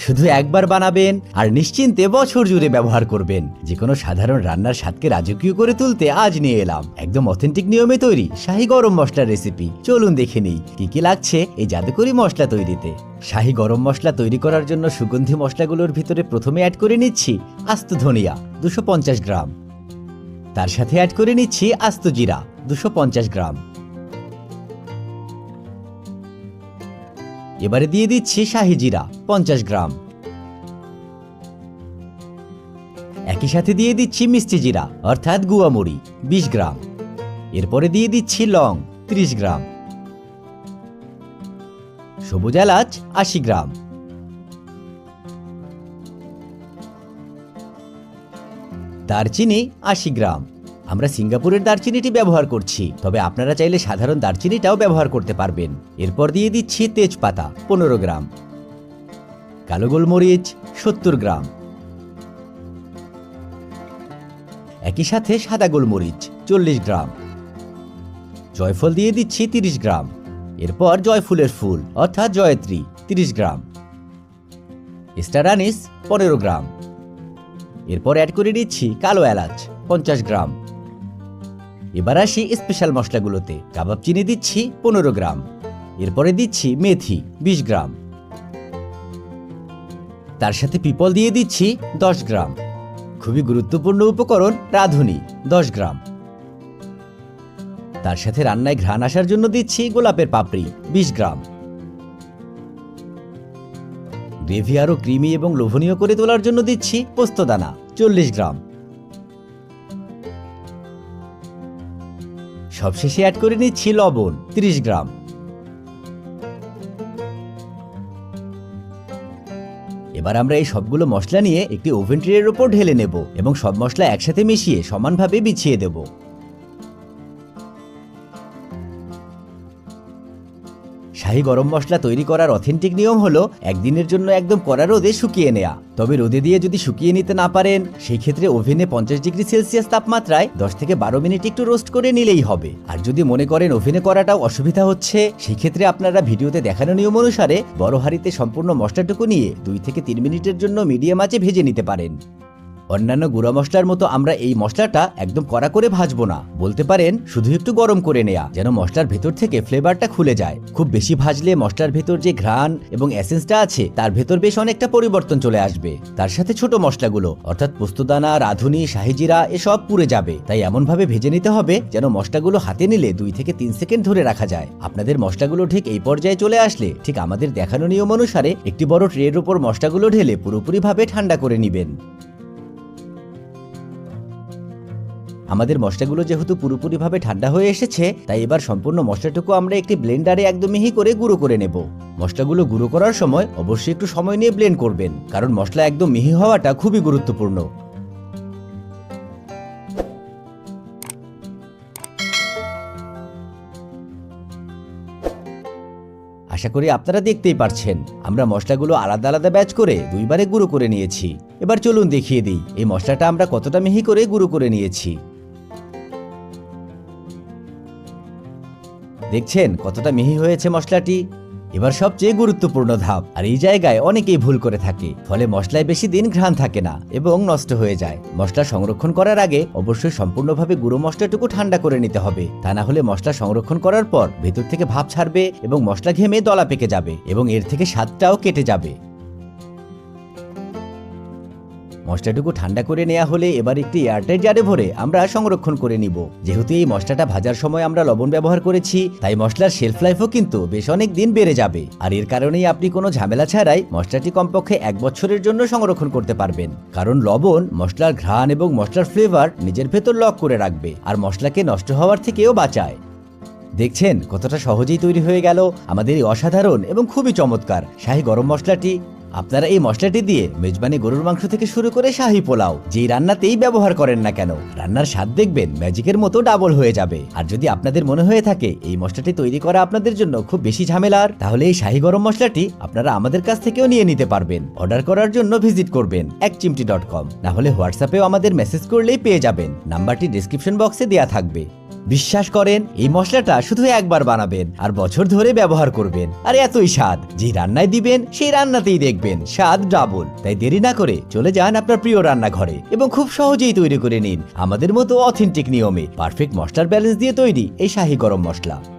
শুধু একবার বানাবেন আর নিশ্চিন্তে বছর জুড়ে ব্যবহার করবেন। যে কোনো সাধারণ রান্নার স্বাদকে রাজকীয় করে তুলতে আজ নিয়ে এলাম একদম অথেন্টিক নিয়মে তৈরি শাহী গরম মশলার রেসিপি। চলুন দেখে নিই কি কি লাগছে এই জাদুকরি মশলা তৈরিতে। শাহী গরম মশলা তৈরি করার জন্য সুগন্ধি মশলাগুলোর ভিতরে প্রথমে অ্যাড করে নিচ্ছি আস্ত ধনিয়া 250 গ্রাম। তার সাথে অ্যাড করে নিচ্ছি আস্ত জিরা 250 গ্রাম। এবারে দিয়ে দিচ্ছি শাহী জিরা 50 গ্রাম। একই সাথে দিয়ে দিচ্ছি মিষ্টি জিরা অর্থাৎ গুয়ামুড়ি 20 গ্রাম। এরপরে দিয়ে দিচ্ছি লং 30 গ্রাম, সবুজ এলাচ 80 গ্রাম, দারচিনি 80 গ্রাম। আমরা সিঙ্গাপুরের দারচিনিটি ব্যবহার করছি, তবে আপনারা চাইলে সাধারণ দারচিনিটাও ব্যবহার করতে পারবেন। এরপর দিয়ে দিচ্ছি তেজপাতা 15 গ্রাম, কালো গোলমরিচ 70 গ্রাম, একই সাথে সাদা গোলমরিচ 40 গ্রাম, জয়ফল দিয়ে দিচ্ছি 30 গ্রাম। এরপর জয়ফুলের ফুল অর্থাৎ জয়ত্রী 30 গ্রাম, স্টার আনিস 15 গ্রাম। এরপর অ্যাড করে দিচ্ছি কালো এলাচ 50 গ্রাম। এবার আসি স্পেশাল মশলাগুলোতে। কাবাব চিনি দিচ্ছি 15 গ্রাম। এরপরে দিচ্ছি মেথি 20 গ্রাম। তার সাথে পিপল দিয়ে দিচ্ছি 10 গ্রাম। খুবই গুরুত্বপূর্ণ উপকরণ রাঁধুনি 10 গ্রাম। তার সাথে রান্নায় ঘ্রাণ আসার জন্য দিচ্ছি গোলাপের পাপড়ি 20 গ্রাম। গ্রেভি আরো ক্রিমি এবং লোভনীয় করে তোলার জন্য দিচ্ছি পোস্তদানা 40 গ্রাম। সবশেষে অ্যাড করে নিচ্ছি লবণ 30 গ্রাম। এবার আমরা এই সবগুলো মশলা নিয়ে একটি ওভেন ট্রের উপর ঢেলে নেব এবং সব মশলা একসাথে মিশিয়ে সমানভাবে বিছিয়ে দেব। শাহী গরম মশলা তৈরি করার অথেন্টিক নিয়ম হলো একদিনের জন্য একদম কড়া রোদে শুকিয়ে নেওয়া। তবে রোদে দিয়ে যদি শুকিয়ে নিতে না পারেন সেই ক্ষেত্রে ওভেনে 50 ডিগ্রি সেলসিয়াস তাপমাত্রায় 10 থেকে 12 মিনিট একটু রোস্ট করে নিলেই হবে। আর যদি মনে করেন ওভেনে করাটাও অসুবিধা হচ্ছে সেই ক্ষেত্রে আপনারা ভিডিওতে দেখানো নিয়ম অনুসারে বড় হাঁড়িতে সম্পূর্ণ মশলাটুকু নিয়ে 2 থেকে 3 মিনিটের জন্য মিডিয়াম আঁচে ভেজে নিতে পারেন। অন্যান্য গুঁড়া মশলার মতো আমরা এই মশলাটা একদম কড়া করে ভাজবো না, বলতে পারেন শুধু একটু গরম করে নেয়া, যেন মশলার ভেতর থেকে ফ্লেভারটা খুলে যায়। খুব বেশি ভাজলে মশলার ভেতর যে ঘ্রাণ এবং এসেন্সটা আছে তার ভেতর বেশ অনেকটা পরিবর্তন চলে আসবে। তার সাথে ছোট মশলাগুলো অর্থাৎ পোস্তদানা, রাঁধুনি, শাহী জিরা এসব পুড়ে যাবে। তাই এমনভাবে ভেজে নিতে হবে যেন মশলাগুলো হাতে নিলে 2 থেকে 3 সেকেন্ড ধরে রাখা যায়। আপনাদের মশলাগুলো ঠিক এই পর্যায়ে চলে আসলে ঠিক আমাদের দেখানো নিয়ম অনুসারে একটি বড় ট্রের উপর মশলাগুলো ঢেলে পুরোপুরিভাবে ঠান্ডা করে নেবেন। আমাদের মশলাগুলো যেহেতু পুরোপুরিভাবে ঠান্ডা হয়ে এসেছে তাই এবার সম্পূর্ণ মশলাটুকু আমরা একটি ব্লেন্ডারে একদম মিহি করে গুঁড়ো করে নেব। মশলাগুলো গুঁড়ো করার সময় অবশ্যই একটু সময় নিয়ে ব্লেন্ড করবেন, কারণ মশলা একদম মিহি হওয়াটা খুবই গুরুত্বপূর্ণ। আশা করি আপনারা দেখতেই পারছেন আমরা মশলাগুলো আলাদা আলাদা ব্যাচ করে 2 বারে গুঁড়ো করে নিয়েছি। এবার চলুন দেখিয়ে দিই এই মশলাটা আমরা কতটা মিহি করে গুঁড়ো করে নিয়েছি। দেখছেন কতটা মিহি হয়েছে মশলাটি। এবার সবচেয়ে গুরুত্বপূর্ণ ধাপ, আর এই জায়গায় অনেকেই ভুল করে থাকে, ফলে মশলায় বেশি দিন ঘ্রাণ থাকে না এবং নষ্ট হয়ে যায়। মশলা সংরক্ষণ করার আগে অবশ্যই সম্পূর্ণভাবে গুঁড়ো মশলাটুকু ঠান্ডা করে নিতে হবে, তা না হলে মশলা সংরক্ষণ করার পর ভেতর থেকে ভাপ ছাড়বে এবং মশলা ঘেমে দলা পেকে যাবে এবং এর থেকে স্বাদটাও কেটে যাবে। মশলাটুকু ঠান্ডা করে নেওয়া হলে এবার একটি এয়ারটাইট জারে ভরে আমরা সংরক্ষণ করে নিব। যেহেতু এই মশলাটা ভাজার সময় আমরা লবণ ব্যবহার করেছি তাই মশলার শেলফ লাইফও কিন্তু বেশ অনেক দিন বেড়ে যাবে। আর এর কারণেই আপনি কোনো ঝামেলা ছাড়াই মশলাটি কমপক্ষে 1 বছরের জন্য সংরক্ষণ করতে পারবেন, কারণ লবণ মশলার ঘ্রাণ এবং মশলার ফ্লেভার নিজের ভেতর লক করে রাখবে আর মশলাকে নষ্ট হওয়ার থেকেও বাঁচায়। দেখছেন কতটা সহজেই তৈরি হয়ে গেল আমাদের এই অসাধারণ এবং খুবই চমৎকার শাহী গরম মশলাটি। আপনারা এই মশলাটি দিয়ে মেজবানি গরুর মাংস থেকে শুরু করে শাহী পোলাও যেই রান্নাতেই ব্যবহার করেন না কেন রান্নার স্বাদ দেখবেন ম্যাজিকের মতো ডাবল হয়ে যাবে। আর যদি আপনাদের মনে হয়ে থাকে এই মশলাটি তৈরি করা আপনাদের জন্য খুব বেশি ঝামেলার, তাহলে এই শাহী গরম মশলাটি আপনারা আমাদের কাছ থেকেও নিয়ে নিতে পারবেন। অর্ডার করার জন্য ভিজিট করবেন ekchimti.com, না হলে হোয়াটসঅ্যাপেও আমাদের মেসেজ করলেই পেয়ে যাবেন। নাম্বারটি ডেসক্রিপশন বক্সে দেওয়া থাকবে। বিশ্বাস করেন এই মশলাটা শুধু একবার বানাবেন আর বছর ধরে ব্যবহার করবেন, আর এতই স্বাদ যে রান্নায় দিবেন সেই রান্নাতেই দেখবেন স্বাদ ডাবল। তাই দেরি না করে চলে যান আপনার প্রিয় রান্নাঘরে এবং খুব সহজেই তৈরি করে নিন আমাদের মতো অথেন্টিক নিয়মে পারফেক্ট মশলার ব্যালেন্স দিয়ে তৈরি এই শাহী গরম মশলা।